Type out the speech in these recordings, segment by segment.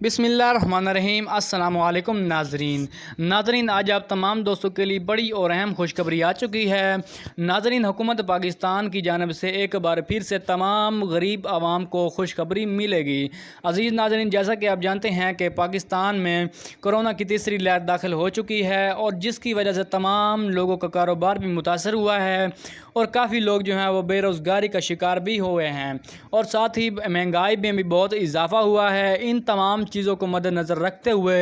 बिस्मिल्लाहिर्रहमानिर्रहीम। अस्सलाम वालेकुम नाज़रीन, आज आप तमाम दोस्तों के लिए बड़ी और अहम खुशखबरी आ चुकी है। नाज़रीन, हुकूमत पाकिस्तान की जानिब से एक बार फिर से तमाम गरीब आवाम को खुशखबरी मिलेगी। अज़ीज़ नाज़रीन, जैसा कि आप जानते हैं कि पाकिस्तान में कोरोना की तीसरी लहर दाखिल हो चुकी है और जिसकी वजह से तमाम लोगों का कारोबार भी मुतासर हुआ है और काफ़ी लोग जो हैं वो बेरोज़गारी का शिकार भी हुए हैं और साथ ही महंगाई में भी बहुत इजाफ़ा हुआ है। इन तमाम चीज़ों को मद्देनज़र रखते हुए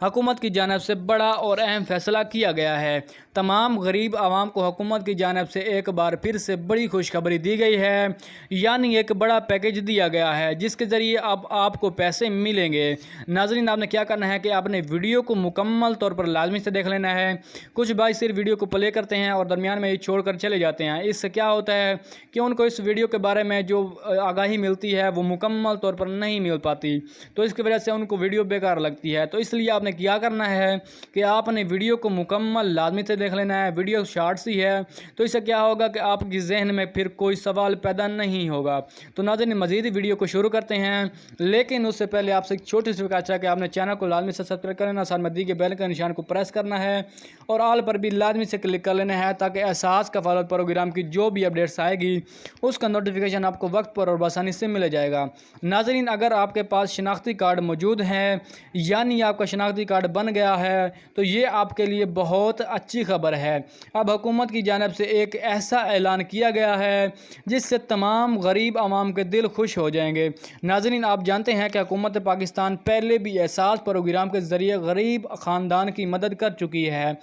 हुकूमत की जानिब से बड़ा और अहम फ़ैसला किया गया है। तमाम गरीब आवाम को हुकूमत की जानिब से एक बार फिर से बड़ी खुशखबरी दी गई है, यानी एक बड़ा पैकेज दिया गया है जिसके ज़रिए अब आपको पैसे मिलेंगे। नाज़रीन, आपने क्या करना है कि आपने वीडियो को मुकम्मल तौर पर लाजमी से देख लेना है। कुछ भाई सिर्फ वीडियो को प्ले करते हैं और दरमियान में ही छोड़ कर चले जाते हैं। इससे क्या होता है कि उनको इस वीडियो के बारे में जो आगाही मिलती है वो मुकम्मल तौर पर नहीं मिल पाती, तो इसकी वजह से उनको वीडियो बेकार लगती है। तो इसलिए आपने क्या करना है कि आपने वीडियो को मुकम्मल लाजमी से देख लेना है। वीडियो शॉर्ट्स ही है, तो इससे क्या होगा कि आपकी जहन में फिर कोई सवाल पैदा नहीं होगा। तो नाज़रीन, मज़ीद वीडियो को शुरू करते हैं, लेकिन उससे पहले आपसे एक छोटी सी रिक्वेस्ट है कि आपने चैनल को लाजमी से सब्सक्राइब करना, साथ में दी गई बेल के निशान को प्रेस करना है और ऑल पर भी लाजमी से क्लिक कर लेना है ताकि एहसास कफालत प्रोग्राम की जो भी अपडेट्स आएगी उसका नोटिफिकेशन आपको वक्त पर और बसानी से मिल जाएगा। नाज़रीन, अगर आपके पास शनाख्ती कार्ड मौजूद है, यानी आपका शनाख्ती कार्ड बन गया है, तो ये आपके लिए बहुत अच्छी खबर है। अब हुकूमत की जानिब से एक ऐसा ऐलान किया गया है जिससे तमाम गरीब आवाम के दिल खुश हो जाएंगे। नाज़रीन, आप जानते हैं कि हुकूमत पाकिस्तान पहले भी एहसास प्रोग्राम के ज़रिए गरीब ख़ानदान की मदद कर चुकी है।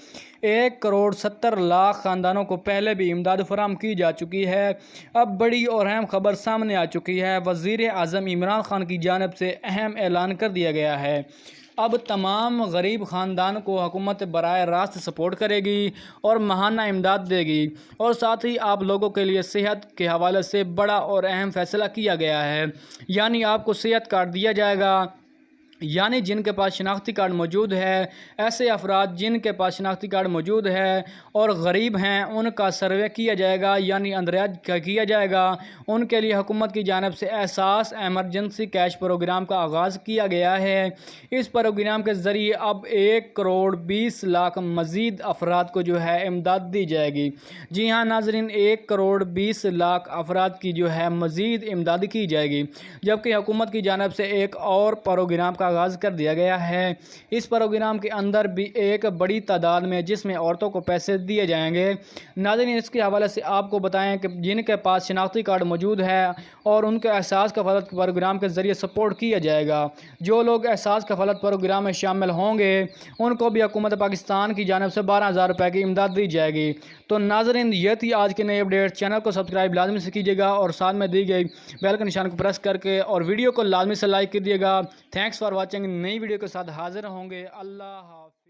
1,70,00,000 ख़ानदानों को पहले भी इमदाद फराहम की जा चुकी है। अब बड़ी और अहम खबर सामने आ चुकी है। वज़ीर आज़म इमरान खान की जानिब से अहम ऐलान कर दिया गया है। अब तमाम गरीब ख़ानदान को हुकूमत बराह रास्त सपोर्ट करेगी और माहाना इमदाद देगी और साथ ही आप लोगों के लिए सेहत के हवाले से बड़ा और अहम फ़ैसला किया गया है, यानी आपको सेहत कार्ड दिया जाएगा। यानी जिनके पास शनाख्ती कार्ड मौजूद है, ऐसे अफराद जिनके पास शनाख्ती कार्ड मौजूद है और गरीब हैं, उनका सर्वे किया जाएगा, यानी अंदराज किया जाएगा। उनके लिए हुकूमत की जानिब से एहसास एमरजेंसी कैश प्रोग्राम का आगाज़ किया गया है। इस प्रोग्राम के ज़रिए अब 1,20,00,000 मज़ीद अफराद को जो है इमदाद दी जाएगी। जी हाँ नाज़रीन, 1,20,00,000 अफराद की जो है मज़ीद इमदाद की जाएगी, जबकि हुकूमत की जानिब से एक और प्रोग्राम आगाज़ कर दिया गया है। इस प्रोग्राम के अंदर भी एक बड़ी तादाद में जिसमें औरतों को पैसे दिए जाएंगे। नाज़रीन, इसके हवाले से आपको बताएं कि जिनके पास शनाख्ती कार्ड मौजूद है और उनके एहसास कफालत प्रोग्राम के ज़रिए सपोर्ट किया जाएगा, जो लोग एहसास कफालत प्रोग्राम में शामिल होंगे उनको भी हुकूमत पाकिस्तान की जानिब से 12,000 रुपये की इमदाद दी जाएगी। तो नाज़रीन, ये थी आज की नई अपडेट। चैनल को सब्सक्राइब लाजमी से कीजिएगा और साथ में दी गई बेल के निशान को प्रेस करके और वीडियो को लाजमी से लाइक कीजिएगा। Thanks for watching. नई वीडियो के साथ हाजिर होंगे। अल्लाह हाफ़िज़।